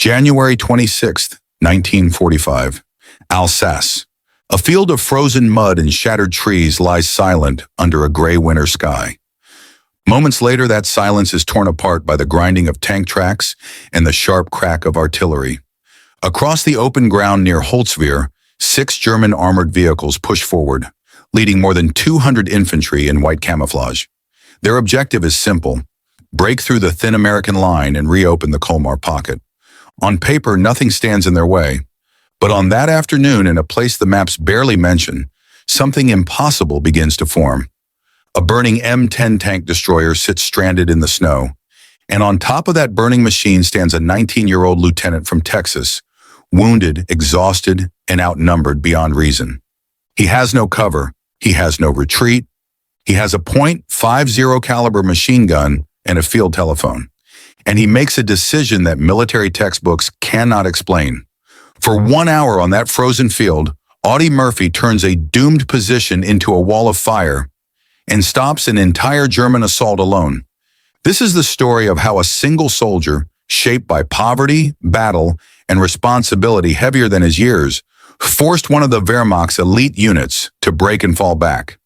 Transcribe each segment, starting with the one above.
January 26th, 1945. Alsace. A field of frozen mud and shattered trees lies silent under a gray winter sky. Moments later, that silence is torn apart by the grinding of tank tracks and the sharp crack of artillery. Across the open ground near Holtzwihr, 6 German armored vehicles push forward, leading more than 200 infantry in white camouflage. Their objective is simple: break through the thin American line and reopen the Colmar Pocket. On paper, nothing stands in their way. But on that afternoon, in a place the maps barely mention, something impossible begins to form. A burning M10 tank destroyer sits stranded in the snow, and on top of that burning machine stands a 19-year-old lieutenant from Texas, wounded, exhausted, and outnumbered beyond reason. He has no cover, he has no retreat, he has a .50 caliber machine gun and a field telephone, and he makes a decision that military textbooks cannot explain. For 1 hour on that frozen field, Audie Murphy turns a doomed position into a wall of fire and stops an entire German assault alone. This is the story of how a single soldier, shaped by poverty, battle, and responsibility heavier than his years, forced one of the Wehrmacht's elite units to break and fall back.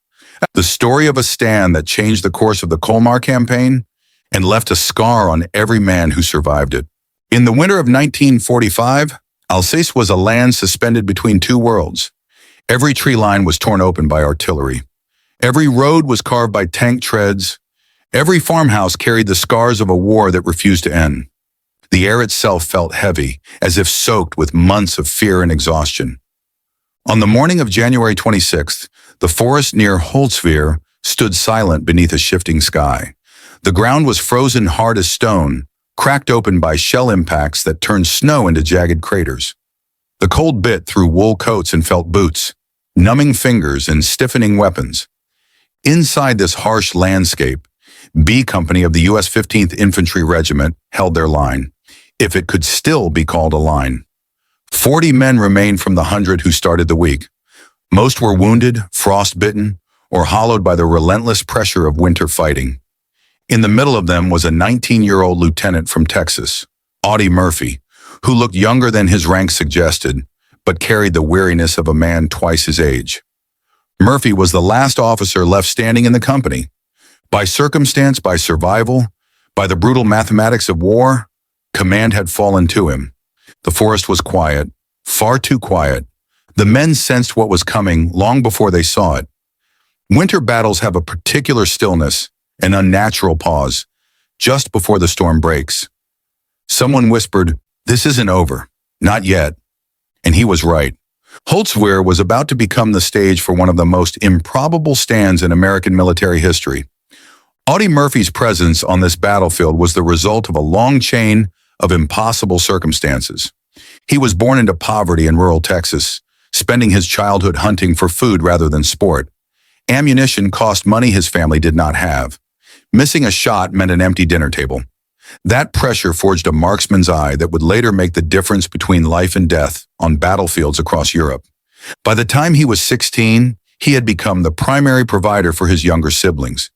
The story of a stand that changed the course of the Colmar campaign and left a scar on every man who survived it. In the winter of 1945, Alsace was a land suspended between two worlds. Every tree line was torn open by artillery. Every road was carved by tank treads. Every farmhouse carried the scars of a war that refused to end. The air itself felt heavy, as if soaked with months of fear and exhaustion. On the morning of January 26th, the forest near Holtzwihr stood silent beneath a shifting sky. The ground was frozen hard as stone, cracked open by shell impacts that turned snow into jagged craters. The cold bit through wool coats and felt boots, numbing fingers and stiffening weapons. Inside this harsh landscape, B Company of the U.S. 15th Infantry Regiment held their line, if it could still be called a line. 40 men remained from the 100 who started the week. Most were wounded, frostbitten, or hollowed by the relentless pressure of winter fighting. In the middle of them was a 19-year-old lieutenant from Texas, Audie Murphy, who looked younger than his rank suggested, but carried the weariness of a man twice his age. Murphy was the last officer left standing in the company. By circumstance, by survival, by the brutal mathematics of war, command had fallen to him. The forest was quiet, far too quiet. The men sensed what was coming long before they saw it. Winter battles have a particular stillness, an unnatural pause, just before the storm breaks. Someone whispered, "This isn't over, not yet." And he was right. Holtzwihr was about to become the stage for one of the most improbable stands in American military history. Audie Murphy's presence on this battlefield was the result of a long chain of impossible circumstances. He was born into poverty in rural Texas, spending his childhood hunting for food rather than sport. Ammunition cost money his family did not have. Missing a shot meant an empty dinner table. That pressure forged a marksman's eye that would later make the difference between life and death on battlefields across Europe. By the time he was 16, he had become the primary provider for his younger siblings.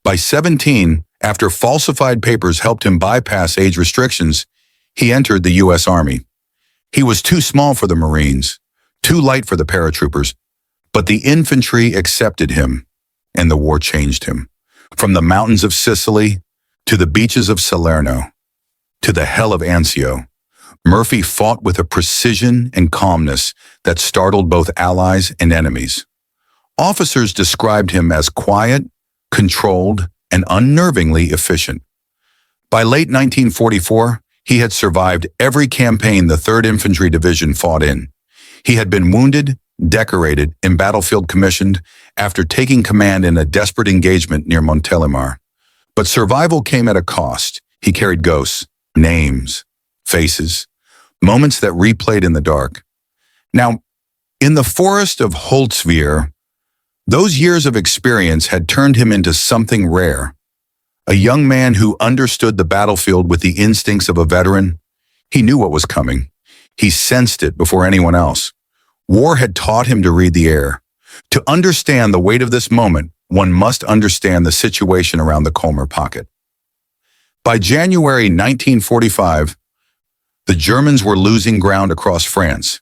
By 17, after falsified papers helped him bypass age restrictions, he entered the U.S. Army. He was too small for the Marines, too light for the paratroopers, but the infantry accepted him, and the war changed him. From the mountains of Sicily to the beaches of Salerno, to the hell of Anzio, Murphy fought with a precision and calmness that startled both allies and enemies. Officers described him as quiet, controlled, and unnervingly efficient. By late 1944, he had survived every campaign the 3rd Infantry Division fought in. He had been wounded, decorated, and battlefield commissioned after taking command in a desperate engagement near Montelimar. But survival came at a cost. He carried ghosts, names, faces, moments that replayed in the dark. Now, in the forest of Holtzwihr, those years of experience had turned him into something rare. A young man who understood the battlefield with the instincts of a veteran. He knew what was coming. He sensed it before anyone else. War had taught him to read the air. To understand the weight of this moment, one must understand the situation around the Colmar Pocket. By January 1945, The Germans were losing ground across France.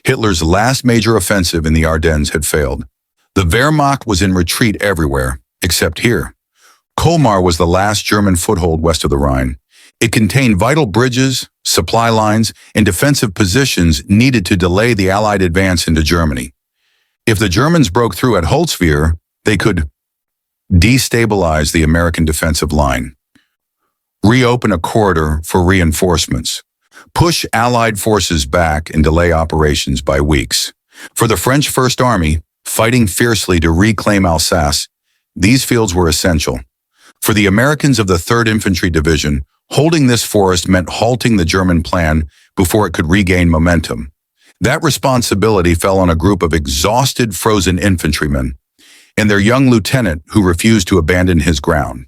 Hitler's last major offensive in the Ardennes had failed. The Wehrmacht was in retreat everywhere, except here. Colmar was the last German foothold west of the Rhine. It contained vital bridges, supply lines, and defensive positions needed to delay the Allied advance into Germany. If the Germans broke through at Holtzwihr, they could destabilize the American defensive line, reopen a corridor for reinforcements, push Allied forces back and delay operations by weeks. For the French First Army, fighting fiercely to reclaim Alsace, these fields were essential. For the Americans of the 3rd Infantry Division, holding this forest meant halting the German plan before it could regain momentum. That responsibility fell on a group of exhausted, frozen infantrymen and their young lieutenant who refused to abandon his ground.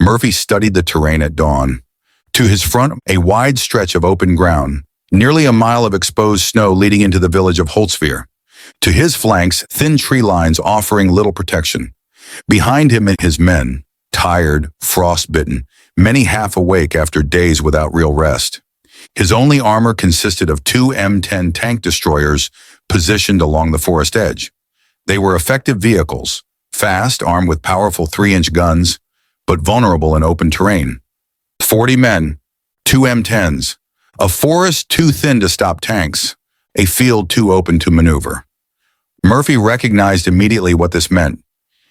Murphy studied the terrain at dawn. To his front, a wide stretch of open ground, nearly a mile of exposed snow leading into the village of Holtzwihr. To his flanks, thin tree lines offering little protection. Behind him and his men, tired, frostbitten, many half awake after days without real rest. His only armor consisted of 2 M10 tank destroyers positioned along the forest edge. They were effective vehicles, fast, armed with powerful 3-inch guns, but vulnerable in open terrain. 40 men, 2 M10s, a forest too thin to stop tanks, a field too open to maneuver. Murphy recognized immediately what this meant.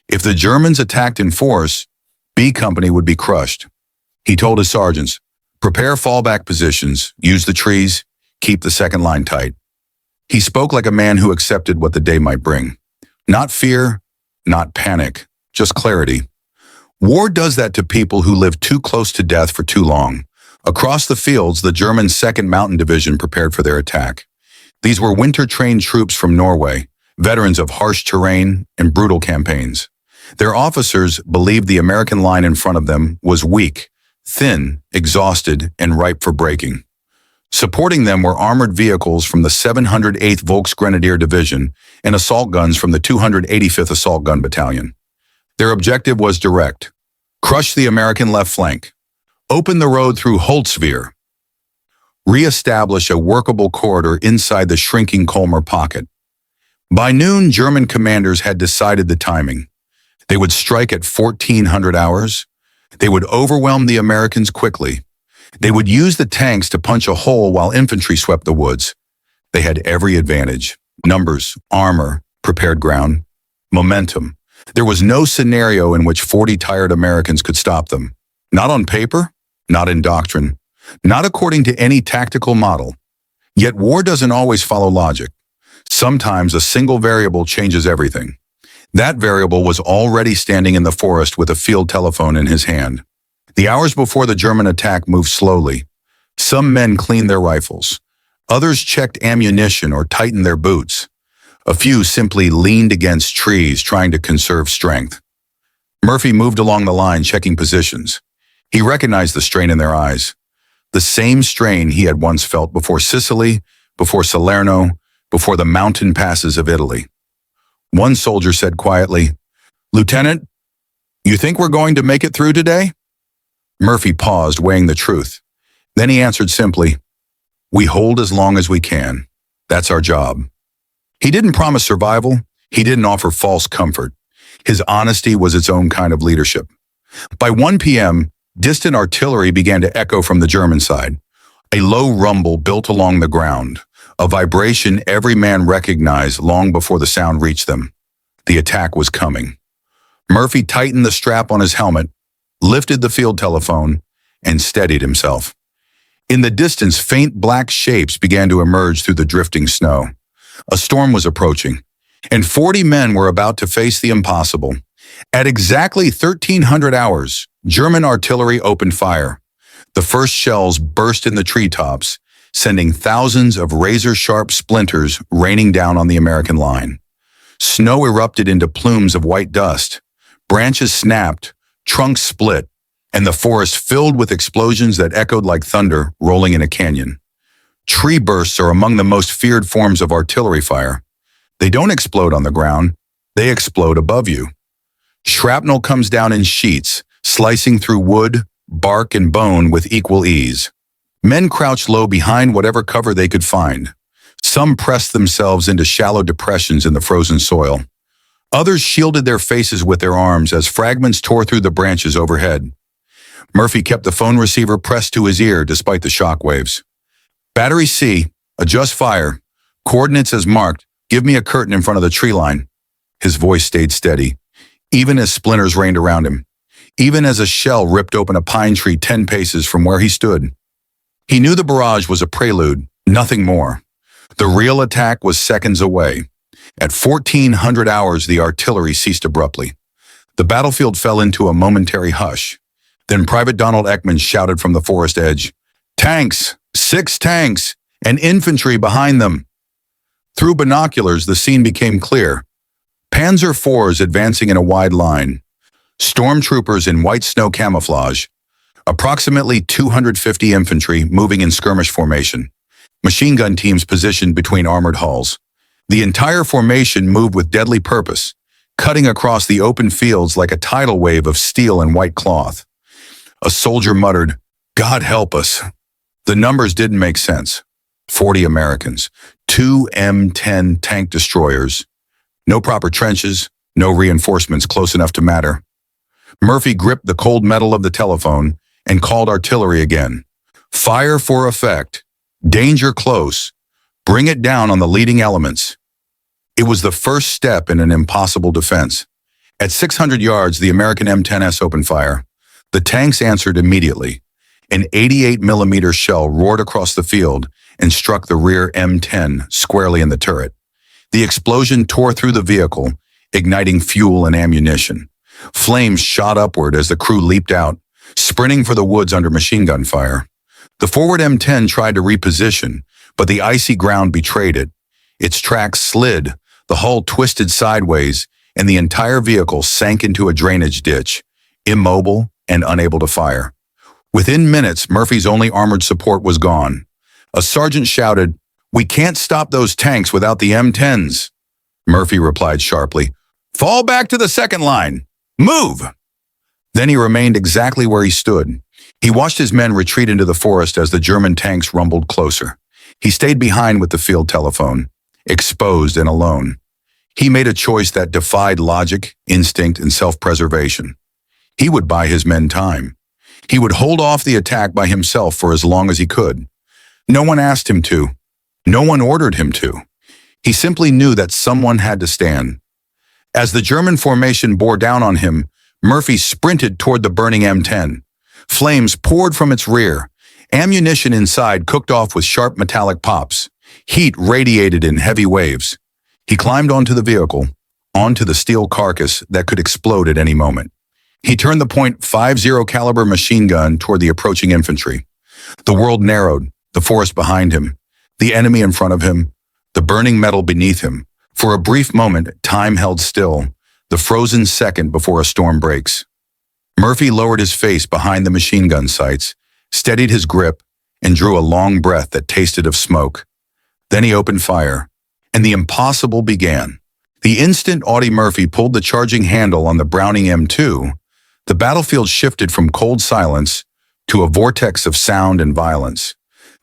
If the Germans attacked in force, B Company would be crushed. He told his sergeants, prepare fallback positions, use the trees, keep the second line tight. He spoke like a man who accepted what the day might bring. Not fear, not panic, just clarity. War does that to people who live too close to death for too long. Across the fields, the German 2nd Mountain Division prepared for their attack. These were winter-trained troops from Norway, veterans of harsh terrain and brutal campaigns. Their officers believed the American line in front of them was weak, thin, exhausted, and ripe for breaking. Supporting them were armored vehicles from the 708th Volksgrenadier Division and assault guns from the 285th Assault Gun Battalion. Their objective was direct: crush the American left flank, open the road through Holtzwihr, re-establish a workable corridor inside the shrinking Colmar Pocket. By noon, German commanders had decided the timing. They would strike at 1400 hours. They would overwhelm the Americans quickly. They would use the tanks to punch a hole while infantry swept the woods. They had every advantage: numbers, armor, prepared ground, momentum. There was no scenario in which 40 tired Americans could stop them. Not on paper, not in doctrine, not according to any tactical model. Yet war doesn't always follow logic. Sometimes a single variable changes everything. That variable was already standing in the forest with a field telephone in his hand. The hours before the German attack moved slowly. Some men cleaned their rifles. Others checked ammunition or tightened their boots. A few simply leaned against trees, trying to conserve strength. Murphy moved along the line, checking positions. He recognized the strain in their eyes. The same strain he had once felt before Sicily, before Salerno, before the mountain passes of Italy. One soldier said quietly, "Lieutenant, you think we're going to make it through today?" Murphy paused, weighing the truth. Then he answered simply, "We hold as long as we can. That's our job." He didn't promise survival. He didn't offer false comfort. His honesty was its own kind of leadership. By 1 p.m., distant artillery began to echo from the German side. A low rumble built along the ground, a vibration every man recognized long before the sound reached them. The attack was coming. Murphy tightened the strap on his helmet, lifted the field telephone, and steadied himself. In the distance, faint black shapes began to emerge through the drifting snow. A storm was approaching, and 40 men were about to face the impossible. At exactly 1300 hours, German artillery opened fire. The first shells burst in the treetops, sending thousands of razor-sharp splinters raining down on the American line. Snow erupted into plumes of white dust. Branches snapped, trunks split, and the forest filled with explosions that echoed like thunder rolling in a canyon. Tree bursts are among the most feared forms of artillery fire. They don't explode on the ground, they explode above you. Shrapnel comes down in sheets, slicing through wood, bark, and bone with equal ease. Men crouched low behind whatever cover they could find. Some pressed themselves into shallow depressions in the frozen soil. Others shielded their faces with their arms as fragments tore through the branches overhead. Murphy kept the phone receiver pressed to his ear despite the shock waves. Battery C, adjust fire. Coordinates as marked. Give me a curtain in front of the tree line. His voice stayed steady, even as splinters rained around him, even as a shell ripped open a pine tree 10 paces from where he stood. He knew the barrage was a prelude, nothing more. The real attack was seconds away. At 1400 hours, the artillery ceased abruptly. The battlefield fell into a momentary hush. Then Private Donald Ekman shouted from the forest edge, "Tanks! 6 tanks! And infantry behind them!" Through binoculars, the scene became clear. Panzer IVs advancing in a wide line. Stormtroopers in white snow camouflage. Approximately 250 infantry moving in skirmish formation. Machine gun teams positioned between armored hulls. The entire formation moved with deadly purpose, cutting across the open fields like a tidal wave of steel and white cloth. A soldier muttered, "God help us." The numbers didn't make sense. 40 Americans, 2 M10 tank destroyers. No proper trenches, no reinforcements close enough to matter. Murphy gripped the cold metal of the telephone and called artillery again. Fire for effect. Danger close. Bring it down on the leading elements. It was the first step in an impossible defense. At 600 yards, the American M10s opened fire. The tanks answered immediately. An 88mm shell roared across the field and struck the rear M10 squarely in the turret. The explosion tore through the vehicle, igniting fuel and ammunition. Flames shot upward as the crew leaped out, sprinting for the woods under machine gun fire. The forward M10 tried to reposition, but the icy ground betrayed it. Its tracks slid, the hull twisted sideways, and the entire vehicle sank into a drainage ditch, immobile and unable to fire. Within minutes, Murphy's only armored support was gone. A sergeant shouted, "We can't stop those tanks without the M10s." Murphy replied sharply, "Fall back to the second line. Move!" Then he remained exactly where he stood. He watched his men retreat into the forest as the German tanks rumbled closer. He stayed behind with the field telephone, exposed and alone. He made a choice that defied logic, instinct, and self-preservation. He would buy his men time. He would hold off the attack by himself for as long as he could. No one asked him to. No one ordered him to. He simply knew that someone had to stand. As the German formation bore down on him, Murphy sprinted toward the burning M10. Flames poured from its rear. Ammunition inside cooked off with sharp metallic pops. Heat radiated in heavy waves. He climbed onto the vehicle, onto the steel carcass that could explode at any moment. He turned the .50 caliber machine gun toward the approaching infantry. The world narrowed, the forest behind him, the enemy in front of him, the burning metal beneath him. For a brief moment, time held still, the frozen second before a storm breaks. Murphy lowered his face behind the machine gun sights, steadied his grip, and drew a long breath that tasted of smoke. Then he opened fire, and the impossible began. The instant Audie Murphy pulled the charging handle on the Browning M2, the battlefield shifted from cold silence to a vortex of sound and violence.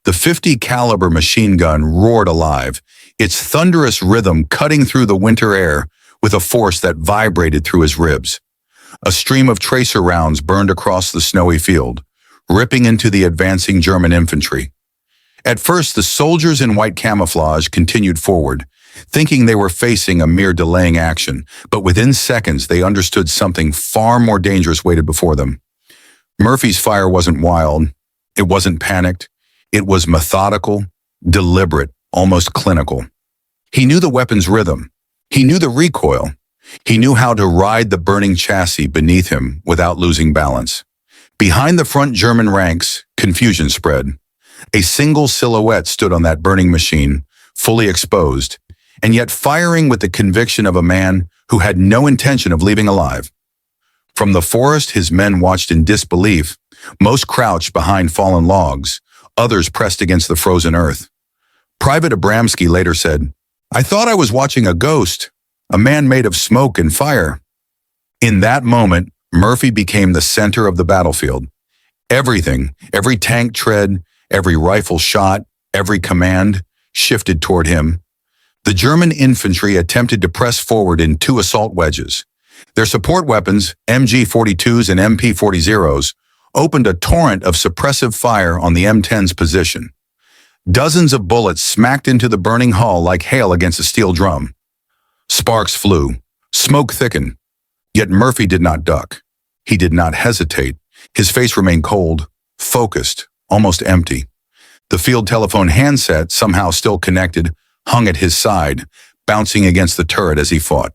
The .50 caliber machine gun roared alive, its thunderous rhythm cutting through the winter air with a force that vibrated through his ribs. A stream of tracer rounds burned across the snowy field, ripping into the advancing German infantry. At first, the soldiers in white camouflage continued forward, thinking they were facing a mere delaying action, but within seconds they understood something far more dangerous waited before them. Murphy's fire wasn't wild, it wasn't panicked, it was methodical, deliberate, almost clinical. He knew the weapon's rhythm, he knew the recoil, he knew how to ride the burning chassis beneath him without losing balance. Behind the front German ranks, confusion spread. A single silhouette stood on that burning machine, fully exposed, and yet firing with the conviction of a man who had no intention of leaving alive. From the forest, his men watched in disbelief, most crouched behind fallen logs, others pressed against the frozen earth. Private Abramsky later said, "I thought I was watching a ghost, a man made of smoke and fire." In that moment, Murphy became the center of the battlefield. Everything, every tank tread, Every rifle shot, every command shifted toward him. The German infantry attempted to press forward in two assault wedges. Their support weapons, MG-42s and MP-40s, opened a torrent of suppressive fire on the M10's position. Dozens of bullets smacked into the burning hull like hail against a steel drum. Sparks flew. Smoke thickened. Yet Murphy did not duck. He did not hesitate. His face remained cold, focused, almost empty. The field telephone handset, somehow still connected, hung at his side, bouncing against the turret as he fought.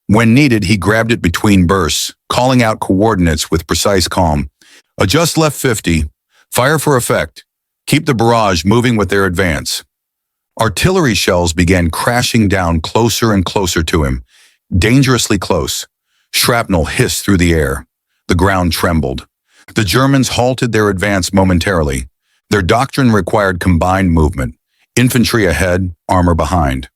When needed, he grabbed it between bursts, calling out coordinates with precise calm. Adjust left 50. Fire for effect. Keep the barrage moving with their advance. Artillery shells began crashing down closer and closer to him, dangerously close. Shrapnel hissed through the air. The ground trembled. The Germans halted their advance momentarily. Their doctrine required combined movement, infantry ahead, armor behind.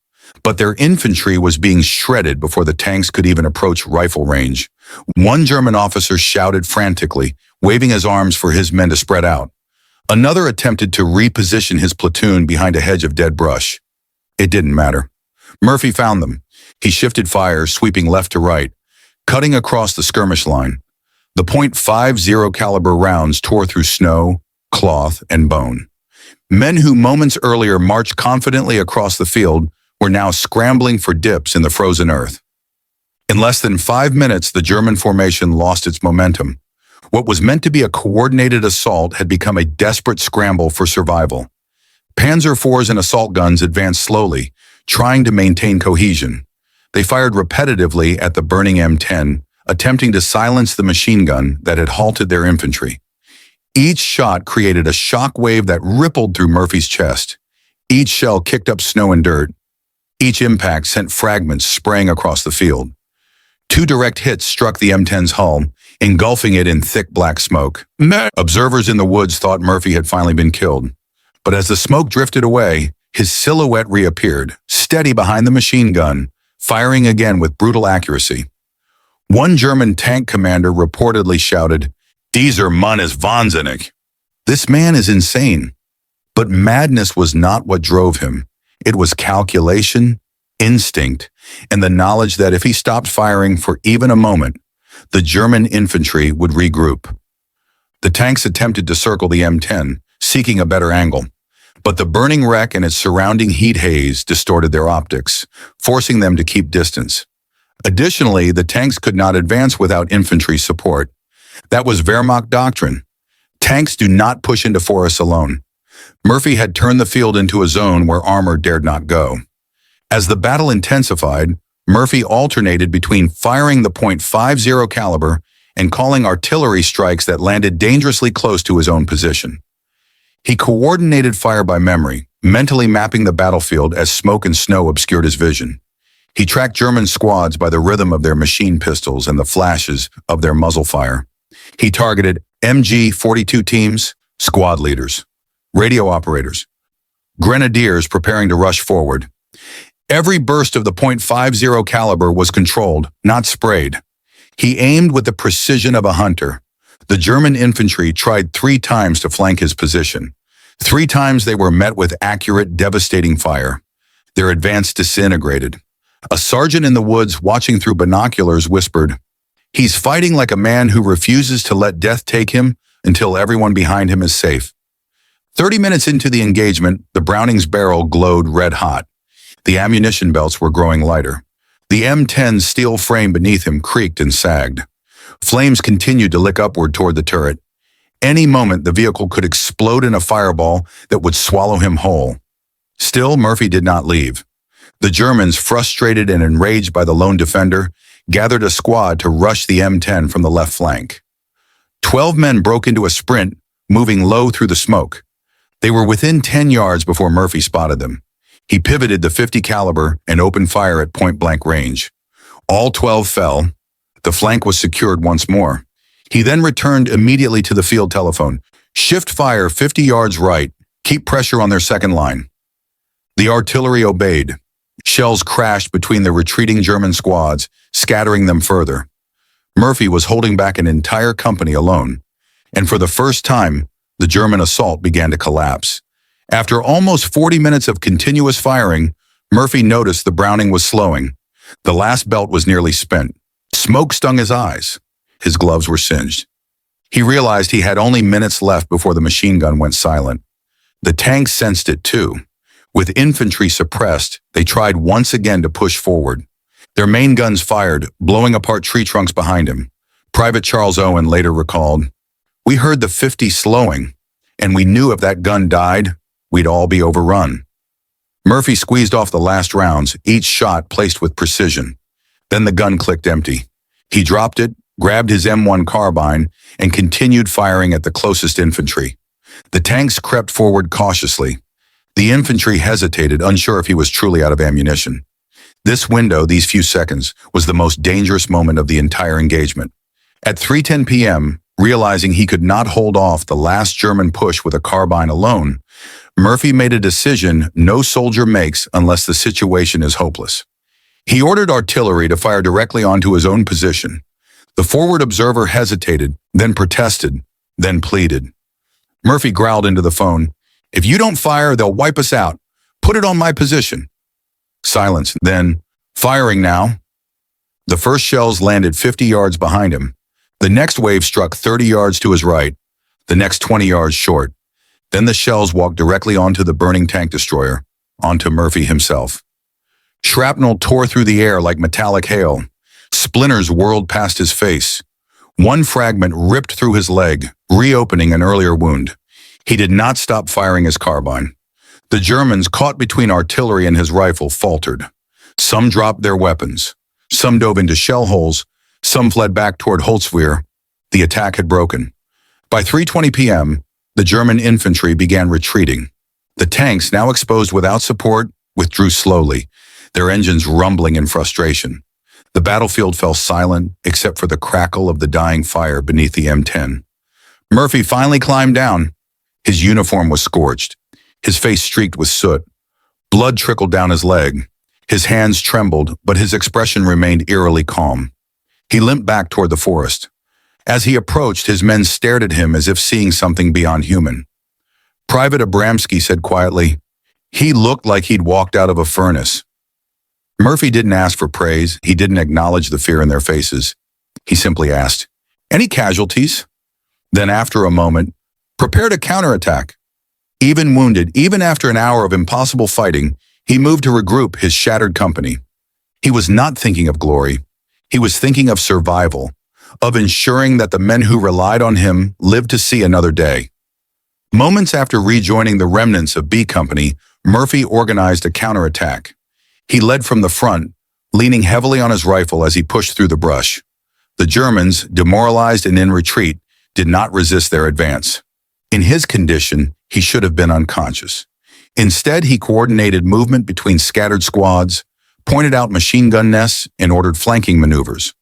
But their infantry was being shredded before the tanks could even approach rifle range. One German officer shouted frantically, waving his arms for his men to spread out. Another attempted to reposition his platoon behind a hedge of dead brush. It didn't matter. Murphy found them. He shifted fire, sweeping left to right, cutting across the skirmish line. The .50 caliber rounds tore through snow, cloth, and bone. Men who moments earlier marched confidently across the field were now scrambling for dips in the frozen earth. In less than 5 minutes, the German formation lost its momentum. What was meant to be a coordinated assault had become a desperate scramble for survival. Panzer IVs and assault guns advanced slowly, trying to maintain cohesion. They fired repetitively at the burning M10, attempting to silence the machine gun that had halted their infantry. Each shot created a shock wave that rippled through Murphy's chest. Each shell kicked up snow and dirt. Each impact sent fragments spraying across the field. 2 direct hits struck the M10's hull, engulfing it in thick black smoke. Observers in the woods thought Murphy had finally been killed. But as the smoke drifted away, his silhouette reappeared, steady behind the machine gun, firing again with brutal accuracy. One German tank commander reportedly shouted, "Dieser Mann ist wahnsinnig." This man is insane. But madness was not what drove him. It was calculation, instinct, and the knowledge that if he stopped firing for even a moment, the German infantry would regroup. The tanks attempted to circle the M10, seeking a better angle. But the burning wreck and its surrounding heat haze distorted their optics, forcing them to keep distance. Additionally, the tanks could not advance without infantry support. That was Wehrmacht doctrine. Tanks do not push into forests alone. Murphy had turned the field into a zone where armor dared not go. As the battle intensified, Murphy alternated between firing the .50 caliber and calling artillery strikes that landed dangerously close to his own position. He coordinated fire by memory, mentally mapping the battlefield as smoke and snow obscured his vision. He tracked German squads by the rhythm of their machine pistols and the flashes of their muzzle fire. He targeted MG-42 teams, squad leaders, radio operators, grenadiers preparing to rush forward. Every burst of the .50 caliber was controlled, not sprayed. He aimed with the precision of a hunter. The German infantry tried 3 times to flank his position. 3 times they were met with accurate, devastating fire. Their advance disintegrated. A sergeant in the woods watching through binoculars whispered, "He's fighting like a man who refuses to let death take him until everyone behind him is safe." 30 minutes into the engagement, the Browning's barrel glowed red hot. The ammunition belts were growing lighter. The M10's steel frame beneath him creaked and sagged. Flames continued to lick upward toward the turret. Any moment, the vehicle could explode in a fireball that would swallow him whole. Still, Murphy did not leave. The Germans, frustrated and enraged by the lone defender, gathered a squad to rush the M10 from the left flank. 12 men broke into a sprint, moving low through the smoke. They were within 10 yards before Murphy spotted them. He pivoted the .50 caliber and opened fire at point-blank range. All 12 fell. The flank was secured once more. He then returned immediately to the field telephone. "Shift fire 50 yards right. Keep pressure on their second line." The artillery obeyed. Shells crashed between the retreating German squads, scattering them further. Murphy was holding back an entire company alone. And for the first time, the German assault began to collapse. After almost 40 minutes of continuous firing, Murphy noticed the Browning was slowing. The last belt was nearly spent. Smoke stung his eyes. His gloves were singed. He realized he had only minutes left before the machine gun went silent. The tanks sensed it too. With infantry suppressed, they tried once again to push forward. Their main guns fired, blowing apart tree trunks behind him. Private Charles Owen later recalled, "We heard the 50 slowing, and we knew if that gun died, we'd all be overrun." Murphy squeezed off the last rounds, each shot placed with precision. Then the gun clicked empty. He dropped it, grabbed his M1 carbine, and continued firing at the closest infantry. The tanks crept forward cautiously. The infantry hesitated, unsure if he was truly out of ammunition. This window, these few seconds, was the most dangerous moment of the entire engagement. At 3:10 p.m., realizing he could not hold off the last German push with a carbine alone, Murphy made a decision no soldier makes unless the situation is hopeless. He ordered artillery to fire directly onto his own position. The forward observer hesitated, then protested, then pleaded. Murphy growled into the phone, "If you don't fire, they'll wipe us out. Put it on my position." Silence, then, "Firing now." The first shells landed 50 yards behind him. The next wave struck 30 yards to his right, the next 20 yards short. Then the shells walked directly onto the burning tank destroyer, onto Murphy himself. Shrapnel tore through the air like metallic hail. Splinters whirled past his face. One fragment ripped through his leg, reopening an earlier wound. He did not stop firing his carbine. The Germans, caught between artillery and his rifle, faltered. Some dropped their weapons. Some dove into shell holes. Some fled back toward Holtzwihr. The attack had broken. By 3:20 p.m., the German infantry began retreating. The tanks, now exposed without support, withdrew slowly, their engines rumbling in frustration. The battlefield fell silent, except for the crackle of the dying fire beneath the M10. Murphy finally climbed down. His uniform was scorched. His face streaked with soot. Blood trickled down his leg. His hands trembled, but his expression remained eerily calm. He limped back toward the forest. As he approached, his men stared at him as if seeing something beyond human. Private Abramsky said quietly, "He looked like he'd walked out of a furnace." Murphy didn't ask for praise. He didn't acknowledge the fear in their faces. He simply asked, "Any casualties?" Then after a moment, "Prepare to counterattack." Even wounded, even after an hour of impossible fighting, he moved to regroup his shattered company. He was not thinking of glory. He was thinking of survival, of ensuring that the men who relied on him lived to see another day. Moments after rejoining the remnants of B Company, Murphy organized a counterattack. He led from the front, leaning heavily on his rifle as he pushed through the brush. The Germans, demoralized and in retreat, did not resist their advance. In his condition, he should have been unconscious. Instead, he coordinated movement between scattered squads, pointed out machine gun nests, and ordered flanking maneuvers.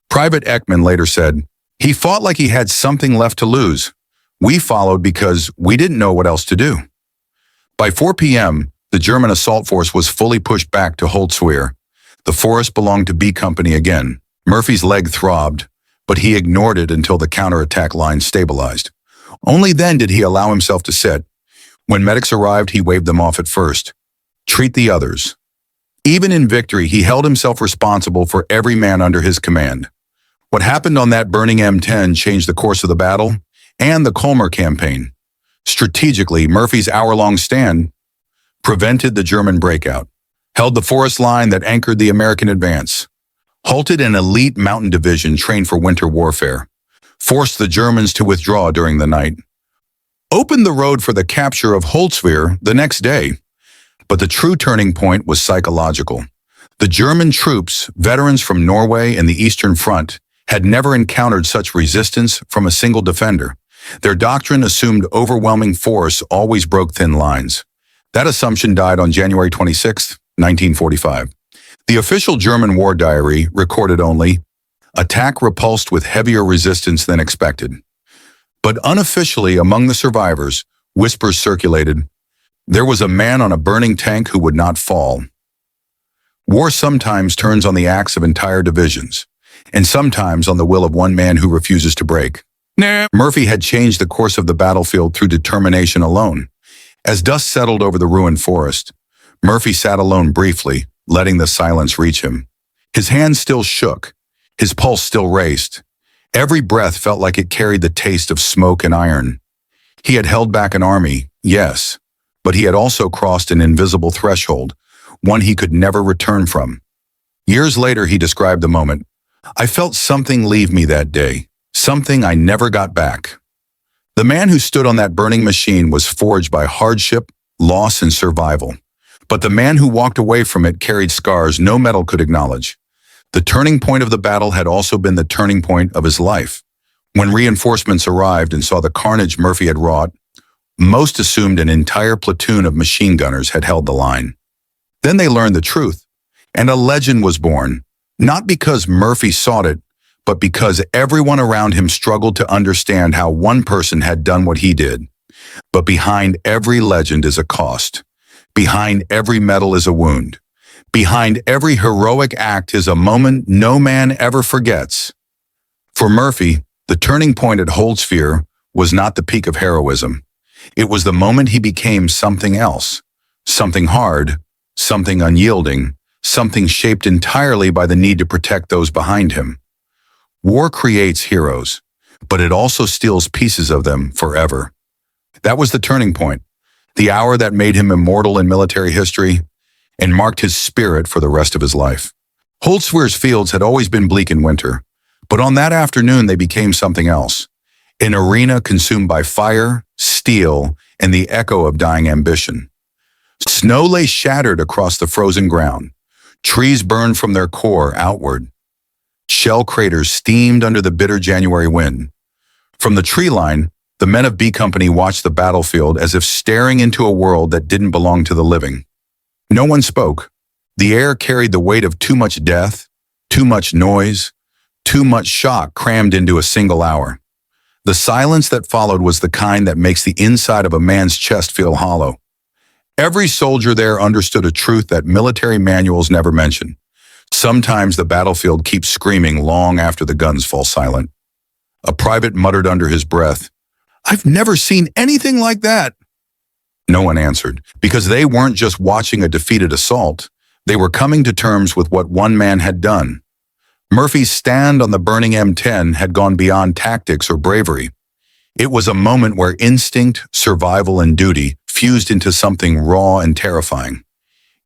Private Ekman later said, "He fought like he had something left to lose. We followed because we didn't know what else to do." By 4 p.m., the German assault force was fully pushed back to Holtzwihr. The forest belonged to B Company again. Murphy's leg throbbed, but he ignored it until the counterattack line stabilized. Only then did he allow himself to sit. When medics arrived, he waved them off at first. Treat the others. Even in victory, he held himself responsible for every man under his command. What happened on that burning M10 changed the course of the battle and the Colmar campaign. Strategically, Murphy's hour-long stand prevented the German breakout, held the forest line that anchored the American advance, halted an elite mountain division trained for winter warfare, forced the Germans to withdraw during the night, opened the road for the capture of Holtzwihr the next day. But the true turning point was psychological. The German troops, veterans from Norway and the Eastern Front, had never encountered such resistance from a single defender. Their doctrine assumed overwhelming force always broke thin lines. That assumption died on January 26, 1945. The official German war diary recorded only, "Attack repulsed with heavier resistance than expected." But unofficially among the survivors, whispers circulated, "There was a man on a burning tank who would not fall." War sometimes turns on the axe of entire divisions, and sometimes on the will of one man who refuses to break. Nah. Murphy had changed the course of the battlefield through determination alone. As dust settled over the ruined forest, Murphy sat alone briefly, letting the silence reach him. His hands still shook. His pulse still raced. Every breath felt like it carried the taste of smoke and iron. He had held back an army, yes, but he had also crossed an invisible threshold, one he could never return from. Years later, he described the moment. I felt something leave me that day, something I never got back. The man who stood on that burning machine was forged by hardship, loss, and survival. But the man who walked away from it carried scars no metal could acknowledge. The turning point of the battle had also been the turning point of his life. When reinforcements arrived and saw the carnage Murphy had wrought, most assumed an entire platoon of machine gunners had held the line. Then they learned the truth, and a legend was born, not because Murphy sought it, but because everyone around him struggled to understand how one person had done what he did. But behind every legend is a cost. Behind every medal is a wound. Behind every heroic act is a moment no man ever forgets. For Murphy, the turning point at Holtzwihr was not the peak of heroism. It was the moment he became something else, something hard, something unyielding, something shaped entirely by the need to protect those behind him. War creates heroes, but it also steals pieces of them forever. That was the turning point, the hour that made him immortal in military history and marked his spirit for the rest of his life. Holtzwir's fields had always been bleak in winter, but on that afternoon they became something else, an arena consumed by fire, steel, and the echo of dying ambition. Snow lay shattered across the frozen ground. Trees burned from their core outward. Shell craters steamed under the bitter January wind. From the tree line, the men of B Company watched the battlefield as if staring into a world that didn't belong to the living. No one spoke. The air carried the weight of too much death, too much noise, too much shock crammed into a single hour. The silence that followed was the kind that makes the inside of a man's chest feel hollow. Every soldier there understood a truth that military manuals never mention. Sometimes the battlefield keeps screaming long after the guns fall silent. A private muttered under his breath, "I've never seen anything like that." No one answered, because they weren't just watching a defeated assault. They were coming to terms with what one man had done. Murphy's stand on the burning M10 had gone beyond tactics or bravery. It was a moment where instinct, survival, and duty fused into something raw and terrifying.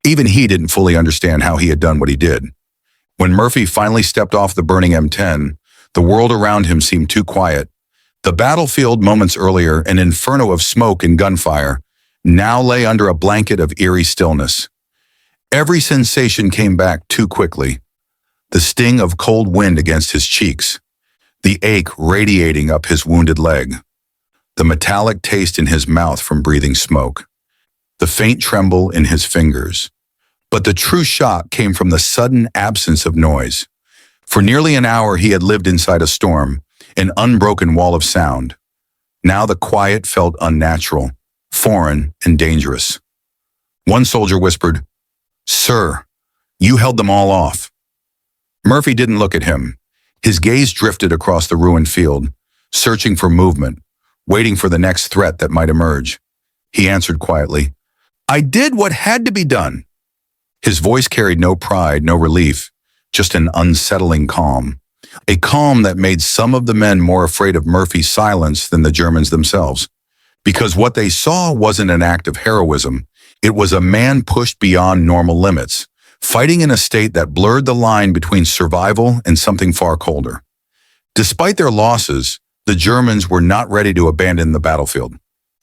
Even he didn't fully understand how he had done what he did. When Murphy finally stepped off the burning M10, the world around him seemed too quiet. The battlefield moments earlier, an inferno of smoke and gunfire, now lay under a blanket of eerie stillness. Every sensation came back too quickly. The sting of cold wind against his cheeks, the ache radiating up his wounded leg, the metallic taste in his mouth from breathing smoke, the faint tremble in his fingers. But the true shock came from the sudden absence of noise. For nearly an hour he had lived inside a storm, an unbroken wall of sound. Now the quiet felt unnatural, foreign, and dangerous. One soldier whispered, "Sir, you held them all off." Murphy didn't look at him. His gaze drifted across the ruined field, searching for movement, waiting for the next threat that might emerge. He answered quietly, "I did what had to be done." His voice carried no pride, no relief, just an unsettling calm. A calm that made some of the men more afraid of Murphy's silence than the Germans themselves. Because what they saw wasn't an act of heroism. It was a man pushed beyond normal limits, fighting in a state that blurred the line between survival and something far colder. Despite their losses, the Germans were not ready to abandon the battlefield.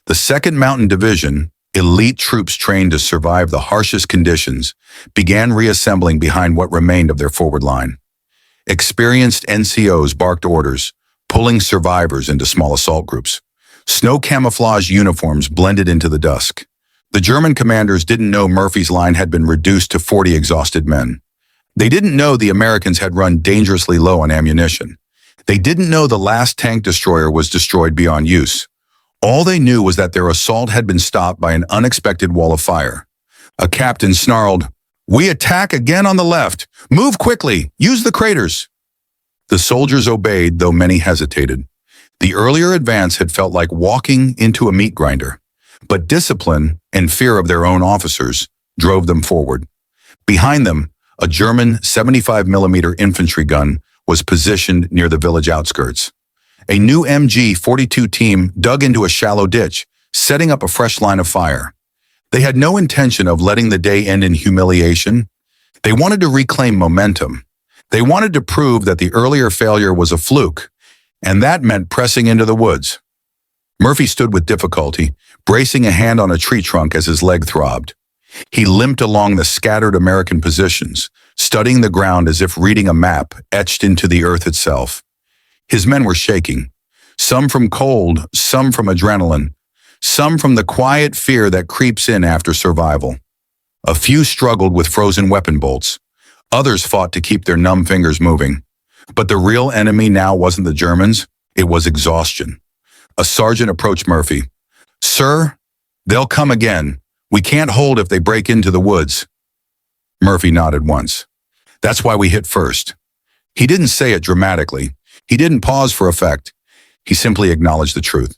The 2nd Mountain Division, elite troops trained to survive the harshest conditions, began reassembling behind what remained of their forward line. Experienced NCOs barked orders, pulling survivors into small assault groups. Snow camouflage uniforms blended into the dusk. The German commanders didn't know Murphy's line had been reduced to 40 exhausted men. They didn't know the Americans had run dangerously low on ammunition. They didn't know the last tank destroyer was destroyed beyond use. All they knew was that their assault had been stopped by an unexpected wall of fire. A captain snarled, "We attack again on the left. Move quickly. Use the craters." The soldiers obeyed, though many hesitated. The earlier advance had felt like walking into a meat grinder, but discipline and fear of their own officers drove them forward. Behind them, a German 75mm infantry gun was positioned near the village outskirts. A new MG-42 team dug into a shallow ditch, setting up a fresh line of fire. They had no intention of letting the day end in humiliation. They wanted to reclaim momentum. They wanted to prove that the earlier failure was a fluke, and that meant pressing into the woods. Murphy stood with difficulty, bracing a hand on a tree trunk as his leg throbbed. He limped along the scattered American positions, studying the ground as if reading a map etched into the earth itself. His men were shaking, some from cold, some from adrenaline, some from the quiet fear that creeps in after survival. A few struggled with frozen weapon bolts. Others fought to keep their numb fingers moving. But the real enemy now wasn't the Germans, it was exhaustion. A sergeant approached Murphy. "Sir, they'll come again. We can't hold if they break into the woods." Murphy nodded once. "That's why we hit first." He didn't say it dramatically. He didn't pause for effect. He simply acknowledged the truth.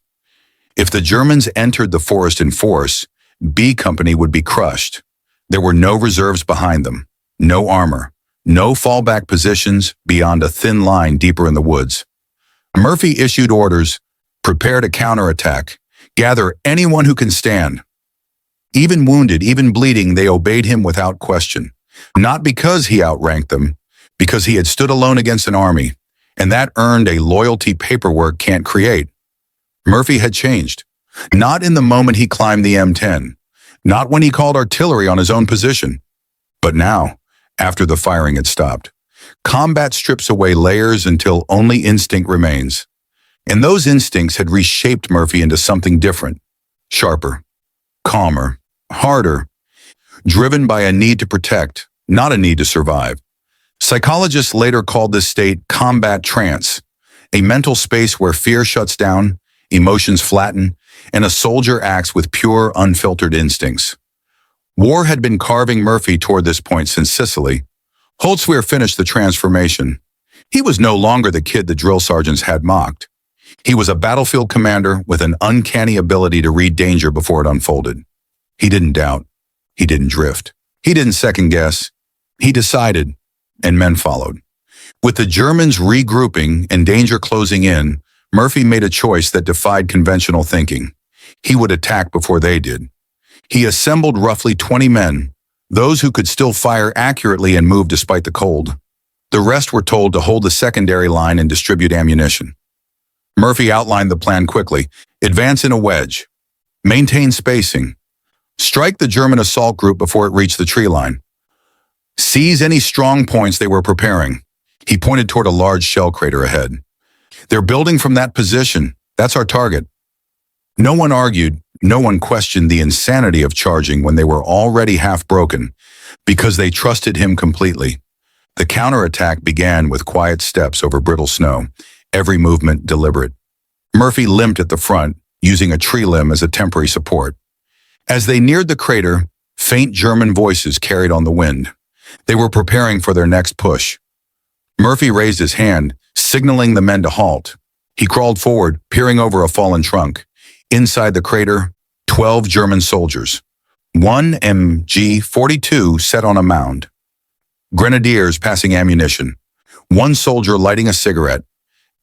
If the Germans entered the forest in force, B Company would be crushed. There were no reserves behind them, no armor, no fallback positions beyond a thin line deeper in the woods. Murphy issued orders: prepare to counterattack, gather anyone who can stand. Even wounded, even bleeding, they obeyed him without question. Not because he outranked them, because he had stood alone against an army, and that earned a loyalty paperwork can't create. Murphy had changed. Not in the moment he climbed the M10, not when he called artillery on his own position, but now, after the firing had stopped. Combat strips away layers until only instinct remains. And those instincts had reshaped Murphy into something different, sharper, calmer, harder, driven by a need to protect, not a need to survive. Psychologists later called this state combat trance, a mental space where fear shuts down, emotions flatten, and a soldier acts with pure, unfiltered instincts. War had been carving Murphy toward this point since Sicily. Holtzwihr finished the transformation. He was no longer the kid the drill sergeants had mocked. He was a battlefield commander with an uncanny ability to read danger before it unfolded. He didn't doubt. He didn't drift. He didn't second guess. He decided, and men followed. With the Germans regrouping and danger closing in, Murphy made a choice that defied conventional thinking. He would attack before they did. He assembled roughly 20 men, those who could still fire accurately and move despite the cold. The rest were told to hold the secondary line and distribute ammunition. Murphy outlined the plan quickly. Advance in a wedge. Maintain spacing. Strike the German assault group before it reached the tree line. Seize any strong points they were preparing. He pointed toward a large shell crater ahead. They're building from that position. That's our target. No one argued, no one questioned the insanity of charging when they were already half broken, because they trusted him completely. The counterattack began with quiet steps over brittle snow, every movement deliberate. Murphy limped at the front, using a tree limb as a temporary support. As they neared the crater, faint German voices carried on the wind. They were preparing for their next push. Murphy raised his hand, signaling the men to halt. He crawled forward, peering over a fallen trunk. Inside the crater, 12 German soldiers. One MG-42 set on a mound. Grenadiers passing ammunition. One soldier lighting a cigarette.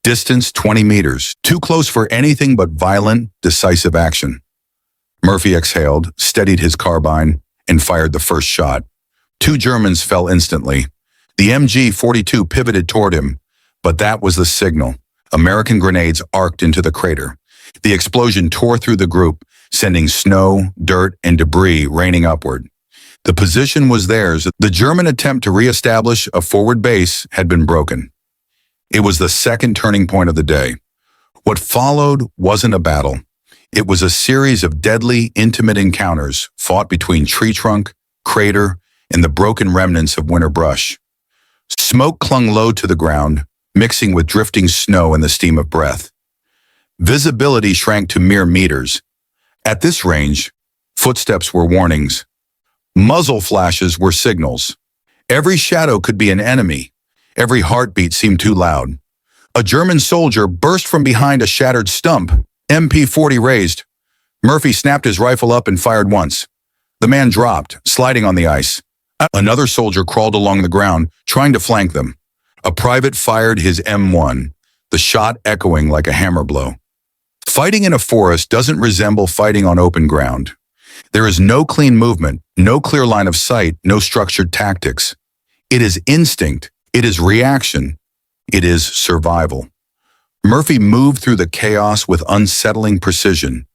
Distance 20 meters, too close for anything but violent, decisive action. Murphy exhaled, steadied his carbine, and fired the first shot. 2 Germans fell instantly. The MG-42 pivoted toward him, but that was the signal. American grenades arced into the crater. The explosion tore through the group, sending snow, dirt, and debris raining upward. The position was theirs. The German attempt to reestablish a forward base had been broken. It was the second turning point of the day. What followed wasn't a battle. It was a series of deadly, intimate encounters fought between tree trunk, crater, and the broken remnants of winter brush. Smoke clung low to the ground, mixing with drifting snow and the steam of breath. Visibility shrank to mere meters. At this range, footsteps were warnings. Muzzle flashes were signals. Every shadow could be an enemy. Every heartbeat seemed too loud. A German soldier burst from behind a shattered stump, MP-40 raised. Murphy snapped his rifle up and fired once. The man dropped, sliding on the ice. Another soldier crawled along the ground, trying to flank them. A private fired his M1, the shot echoing like a hammer blow. Fighting in a forest doesn't resemble fighting on open ground. There is no clean movement, no clear line of sight, no structured tactics. It is instinct, it is reaction, it is survival. Murphy moved through the chaos with unsettling precision.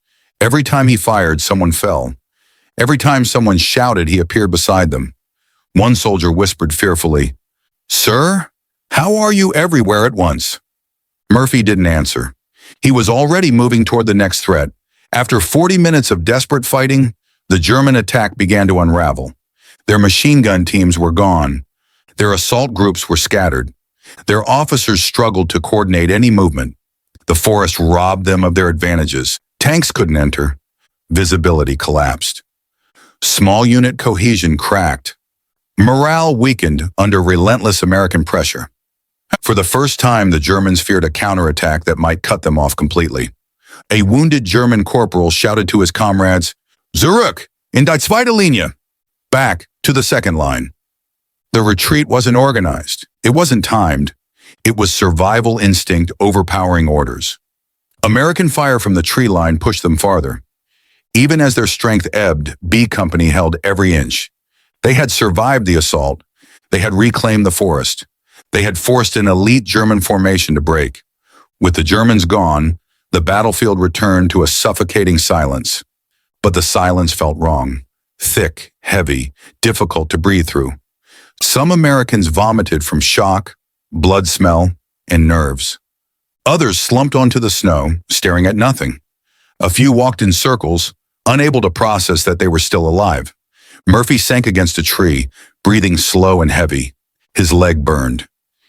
Every time he fired, someone fell. Every time someone shouted, he appeared beside them. One soldier whispered fearfully, "Sir, how are you everywhere at once?" Murphy didn't answer. He was already moving toward the next threat. After 40 minutes of desperate fighting, the German attack began to unravel. Their machine gun teams were gone. Their assault groups were scattered. Their officers struggled to coordinate any movement. The forest robbed them of their advantages. Tanks couldn't enter. Visibility collapsed. Small unit cohesion cracked. Morale weakened under relentless American pressure. For the first time, the Germans feared a counterattack that might cut them off completely. A wounded German corporal shouted to his comrades, "Zurück, in die zweite Linie!" Back to the second line. The retreat wasn't organized. It wasn't timed. It was survival instinct overpowering orders. American fire from the tree line pushed them farther. Even as their strength ebbed, B Company held every inch. They had survived the assault. They had reclaimed the forest. They had forced an elite German formation to break. With the Germans gone, the battlefield returned to a suffocating silence. But the silence felt wrong. Thick, heavy, difficult to breathe through. Some Americans vomited from shock, blood smell, and nerves. Others slumped onto the snow, staring at nothing. A few walked in circles, unable to process that they were still alive. Murphy sank against a tree, breathing slow and heavy. His leg burned.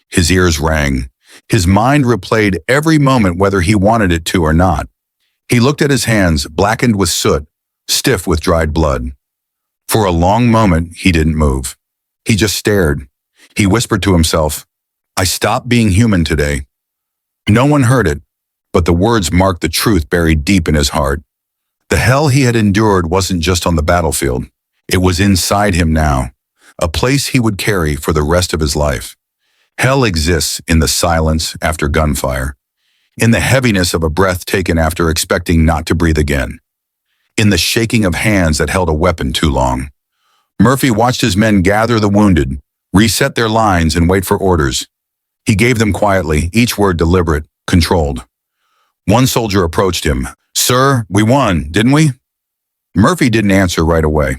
His ears rang. His mind replayed every moment whether he wanted it to or not. He looked at his hands, blackened with soot, stiff with dried blood. For a long moment, he didn't move. He just stared. He whispered to himself, "I stopped being human today." No one heard it, but the words marked the truth buried deep in his heart. The hell he had endured wasn't just on the battlefield. It was inside him now, a place he would carry for the rest of his life. Hell exists in the silence after gunfire, in the heaviness of a breath taken after expecting not to breathe again, in the shaking of hands that held a weapon too long. Murphy watched his men gather the wounded, reset their lines, and wait for orders. He gave them quietly, each word deliberate, controlled. One soldier approached him. "Sir, we won, didn't we?" Murphy didn't answer right away.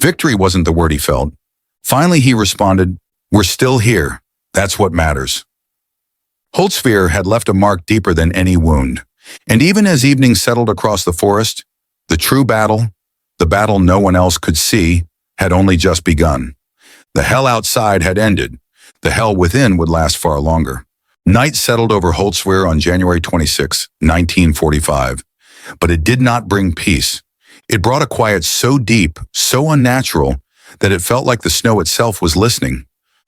Victory wasn't the word he felt. Finally, he responded, "We're still here. That's what matters." Holtzwihr had left a mark deeper than any wound. And even as evening settled across the forest, the true battle, the battle no one else could see, had only just begun. The hell outside had ended. The hell within would last far longer. Night settled over Holtzwihr on January 26, 1945. But it did not bring peace. It brought a quiet so deep, so unnatural, that it felt like the snow itself was listening.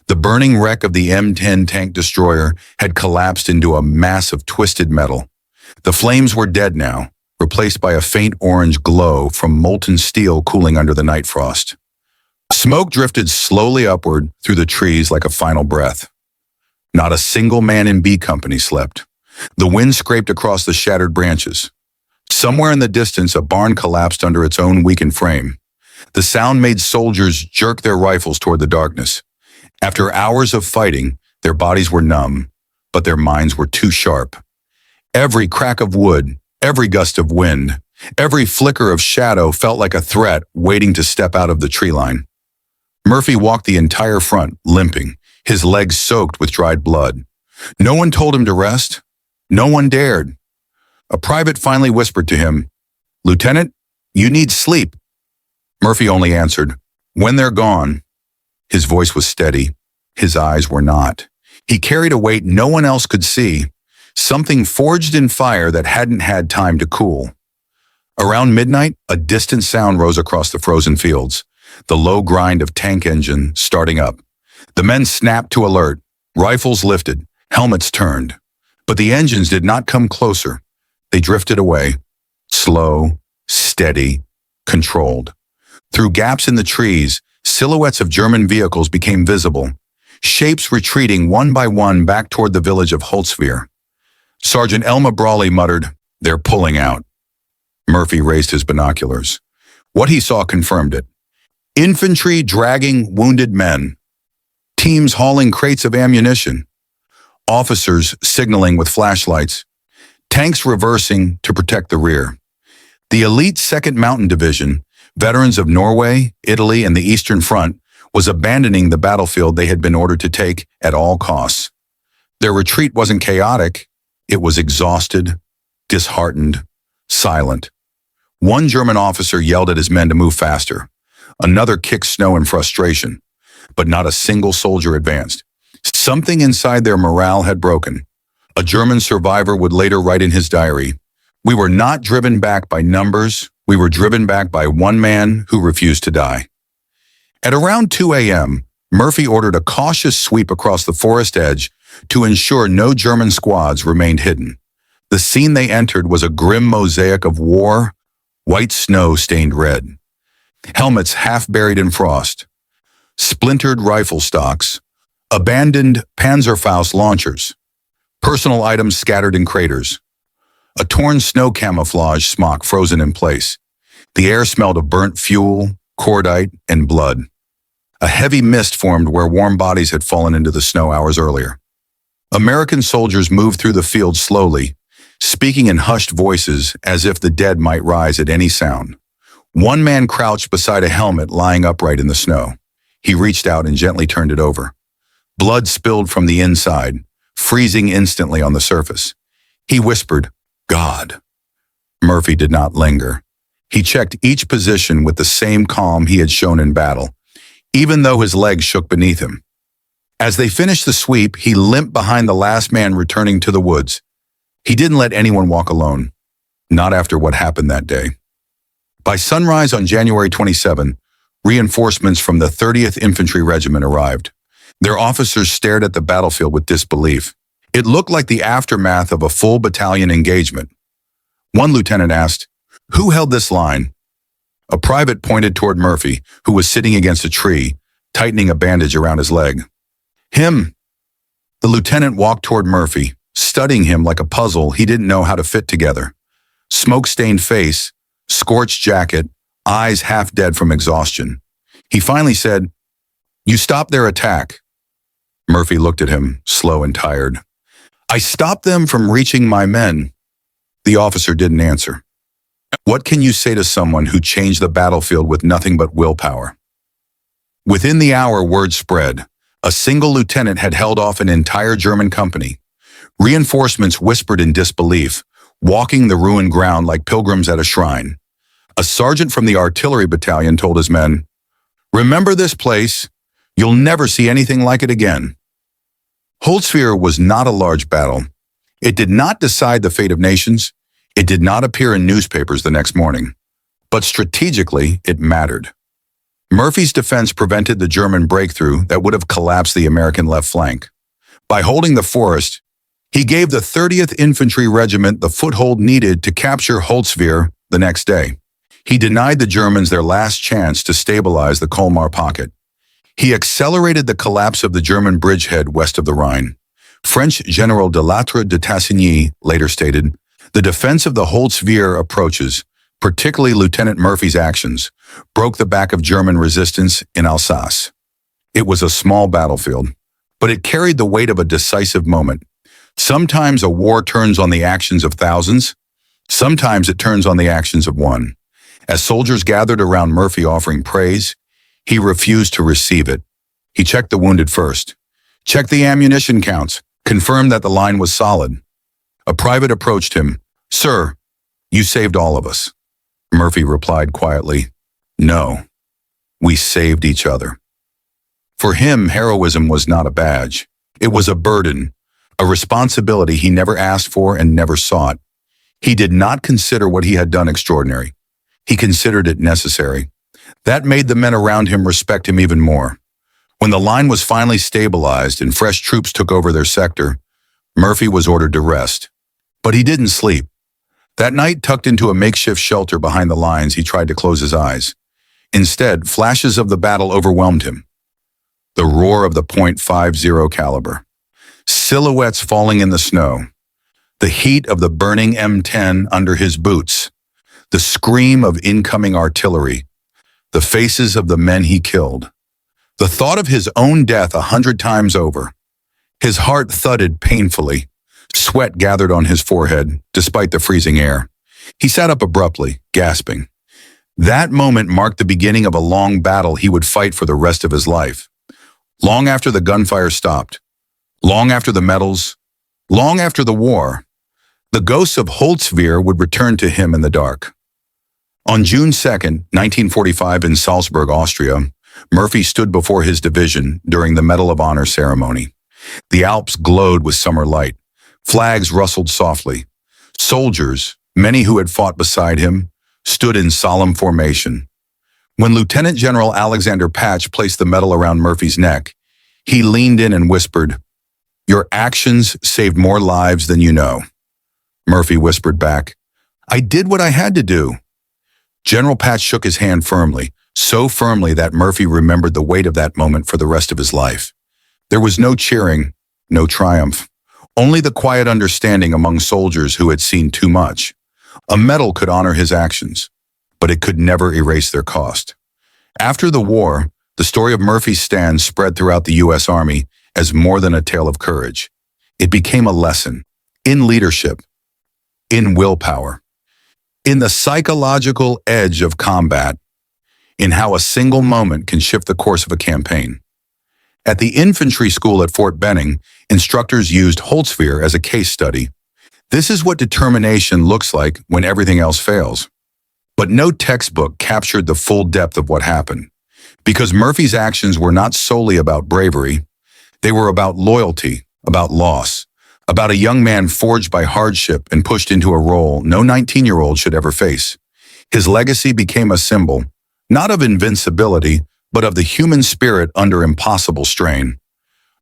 The burning wreck of the M10 tank destroyer had collapsed into a mass of twisted metal. The flames were dead now, replaced by a faint orange glow from molten steel cooling under the night frost. Smoke drifted slowly upward through the trees like a final breath. Not a single man in B Company slept. The wind scraped across the shattered branches. Somewhere in the distance, a barn collapsed under its own weakened frame. The sound made soldiers jerk their rifles toward the darkness. After hours of fighting, their bodies were numb, but their minds were too sharp. Every crack of wood, every gust of wind, every flicker of shadow felt like a threat waiting to step out of the tree line. Murphy walked the entire front, limping, his legs soaked with dried blood. No one told him to rest. No one dared. A private finally whispered to him, "Lieutenant, you need sleep." Murphy only answered, "When they're gone." His voice was steady. His eyes were not. He carried a weight no one else could see, something forged in fire that hadn't had time to cool. Around midnight, a distant sound rose across the frozen fields, the low grind of tank engine starting up. The men snapped to alert, rifles lifted, helmets turned. But the engines did not come closer. They drifted away, slow, steady, controlled. Through gaps in the trees, silhouettes of German vehicles became visible, shapes retreating one by one back toward the village of Holtzwihr. Sergeant Elma Brawley muttered, "They're pulling out." Murphy raised his binoculars. What he saw confirmed it. Infantry dragging wounded men. Teams hauling crates of ammunition. Officers signaling with flashlights. Tanks reversing to protect the rear. The elite 2nd Mountain Division, veterans of Norway, Italy, and the Eastern Front, was abandoning the battlefield they had been ordered to take at all costs. Their retreat wasn't chaotic. It was exhausted, disheartened, silent. One German officer yelled at his men to move faster. Another kicked snow in frustration, but not a single soldier advanced. Something inside their morale had broken. A German survivor would later write in his diary, "We were not driven back by numbers, we were driven back by one man who refused to die." At around 2 a.m., Murphy ordered a cautious sweep across the forest edge to ensure no German squads remained hidden. The scene they entered was a grim mosaic of war, white snow stained red. Helmets half buried in frost, splintered rifle stocks, abandoned Panzerfaust launchers, personal items scattered in craters, a torn snow camouflage smock frozen in place. The air smelled of burnt fuel, cordite, and blood. A heavy mist formed where warm bodies had fallen into the snow hours earlier. American soldiers moved through the field slowly, speaking in hushed voices as if the dead might rise at any sound. One man crouched beside a helmet lying upright in the snow. He reached out and gently turned it over. Blood spilled from the inside, freezing instantly on the surface. He whispered, "God." Murphy did not linger. He checked each position with the same calm he had shown in battle, even though his legs shook beneath him. As they finished the sweep, he limped behind the last man returning to the woods. He didn't let anyone walk alone, not after what happened that day. By sunrise on January 27, reinforcements from the 30th Infantry Regiment arrived. Their officers stared at the battlefield with disbelief. It looked like the aftermath of a full battalion engagement. One lieutenant asked, "Who held this line?" A private pointed toward Murphy, who was sitting against a tree, tightening a bandage around his leg. "Him." The lieutenant walked toward Murphy, studying him like a puzzle he didn't know how to fit together. Smoke-stained face, scorched jacket, eyes half dead from exhaustion. He finally said, "You stopped their attack." Murphy looked at him, slow and tired. "I stopped them from reaching my men." The officer didn't answer. What can you say to someone who changed the battlefield with nothing but willpower? Within the hour, word spread. A single lieutenant had held off an entire German company. Reinforcements whispered in disbelief, walking the ruined ground like pilgrims at a shrine. A sergeant from the artillery battalion told his men, "Remember this place. You'll never see anything like it again." Holtzwihr was not a large battle. It did not decide the fate of nations. It did not appear in newspapers the next morning. But strategically, it mattered. Murphy's defense prevented the German breakthrough that would have collapsed the American left flank. By holding the forest, he gave the 30th Infantry Regiment the foothold needed to capture Holtzwihr the next day. He denied the Germans their last chance to stabilize the Colmar Pocket. He accelerated the collapse of the German bridgehead west of the Rhine. French General de Lattre de Tassigny later stated, "The defense of the Holtzwihr approaches, particularly Lieutenant Murphy's actions, broke the back of German resistance in Alsace." It was a small battlefield, but it carried the weight of a decisive moment. Sometimes a war turns on the actions of thousands. Sometimes it turns on the actions of one. As soldiers gathered around Murphy offering praise, he refused to receive it. He checked the wounded first, checked the ammunition counts, confirmed that the line was solid. A private approached him. "Sir, you saved all of us." Murphy replied quietly, "No, we saved each other." For him, heroism was not a badge. It was a burden, a responsibility he never asked for and never sought. He did not consider what he had done extraordinary. He considered it necessary. That made the men around him respect him even more. When the line was finally stabilized and fresh troops took over their sector, Murphy was ordered to rest. But he didn't sleep. That night, tucked into a makeshift shelter behind the lines, he tried to close his eyes. Instead, flashes of the battle overwhelmed him. The roar of the .50 caliber. Silhouettes falling in the snow. The heat of the burning M10 under his boots. The scream of incoming artillery. The faces of the men he killed. The thought of his own death 100 times over. His heart thudded painfully. Sweat gathered on his forehead, despite the freezing air. He sat up abruptly, gasping. That moment marked the beginning of a long battle he would fight for the rest of his life. Long after the gunfire stopped. Long after the medals. Long after the war. The ghosts of Holtzwihr would return to him in the dark. On June 2nd, 1945 in Salzburg, Austria, Murphy stood before his division during the Medal of Honor ceremony. The Alps glowed with summer light. Flags rustled softly. Soldiers, many who had fought beside him, stood in solemn formation. When Lieutenant General Alexander Patch placed the medal around Murphy's neck, he leaned in and whispered, "Your actions saved more lives than you know." Murphy whispered back, "I did what I had to do." General Patch shook his hand firmly, so firmly that Murphy remembered the weight of that moment for the rest of his life. There was no cheering, no triumph. Only the quiet understanding among soldiers who had seen too much. A medal could honor his actions, but it could never erase their cost. After the war, the story of Murphy's stand spread throughout the U.S. Army as more than a tale of courage. It became a lesson in leadership, in willpower, in the psychological edge of combat, in how a single moment can shift the course of a campaign. At the infantry school at Fort Benning, instructors used Holtzwihr as a case study. This is what determination looks like when everything else fails. But no textbook captured the full depth of what happened, because Murphy's actions were not solely about bravery. They were about loyalty, about loss, about a young man forged by hardship and pushed into a role no 19-year-old should ever face. His legacy became a symbol, not of invincibility, but of the human spirit under impossible strain.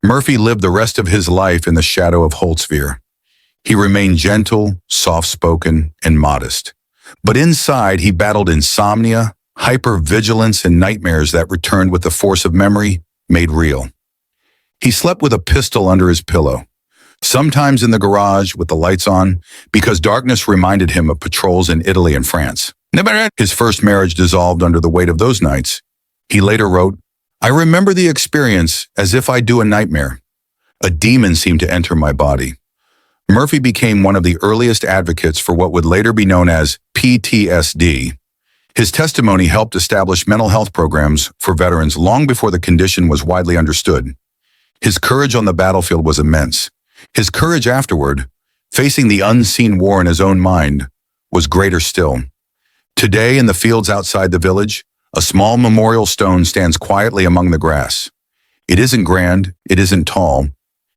Murphy lived the rest of his life in the shadow of Holtzwihr. He remained gentle, soft-spoken, and modest. But inside, he battled insomnia, hypervigilance, and nightmares that returned with the force of memory made real. He slept with a pistol under his pillow, sometimes in the garage with the lights on, because darkness reminded him of patrols in Italy and France. His first marriage dissolved under the weight of those nights. He later wrote, "I remember the experience as if I do a nightmare. A demon seemed to enter my body." Murphy became one of the earliest advocates for what would later be known as PTSD. His testimony helped establish mental health programs for veterans long before the condition was widely understood. His courage on the battlefield was immense. His courage afterward, facing the unseen war in his own mind, was greater still. Today, in the fields outside the village, a small memorial stone stands quietly among the grass. It isn't grand, it isn't tall.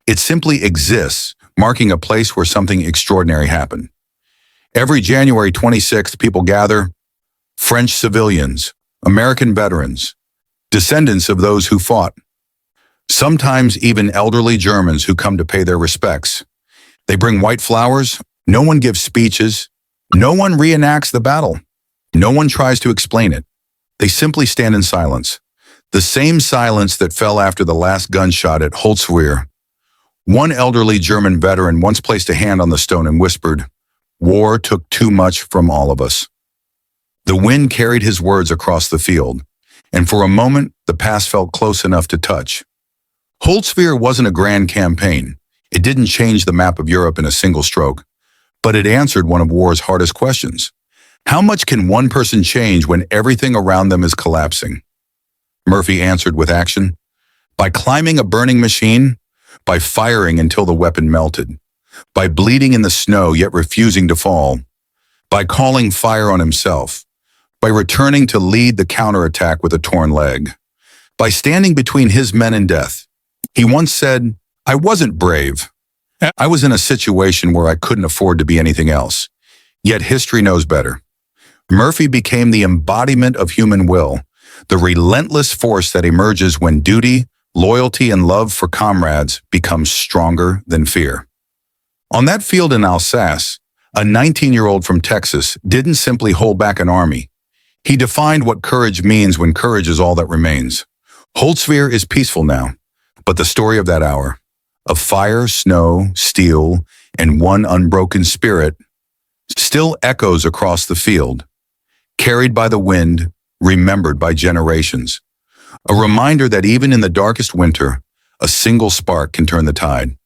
It simply exists, marking a place where something extraordinary happened. Every January 26th, people gather, French civilians, American veterans, descendants of those who fought, sometimes even elderly Germans who come to pay their respects. They bring white flowers, no one gives speeches, no one reenacts the battle, no one tries to explain it. They simply stand in silence, the same silence that fell after the last gunshot at Holtzwihr. One elderly German veteran once placed a hand on the stone and whispered, "War took too much from all of us." The wind carried his words across the field, and for a moment, the past felt close enough to touch. Holtzwihr wasn't a grand campaign. It didn't change the map of Europe in a single stroke, but it answered one of war's hardest questions. How much can one person change when everything around them is collapsing? Murphy answered with action. By climbing a burning machine, by firing until the weapon melted, by bleeding in the snow yet refusing to fall, by calling fire on himself, by returning to lead the counterattack with a torn leg, by standing between his men and death. He once said, "I wasn't brave. I was in a situation where I couldn't afford to be anything else." Yet history knows better. Murphy became the embodiment of human will, the relentless force that emerges when duty, loyalty, and love for comrades becomes stronger than fear. On that field in Alsace, a 19-year-old from Texas didn't simply hold back an army. He defined what courage means when courage is all that remains. Holtzwihr is peaceful now, but the story of that hour, of fire, snow, steel, and one unbroken spirit, still echoes across the field, carried by the wind, remembered by generations. A reminder that even in the darkest winter, a single spark can turn the tide.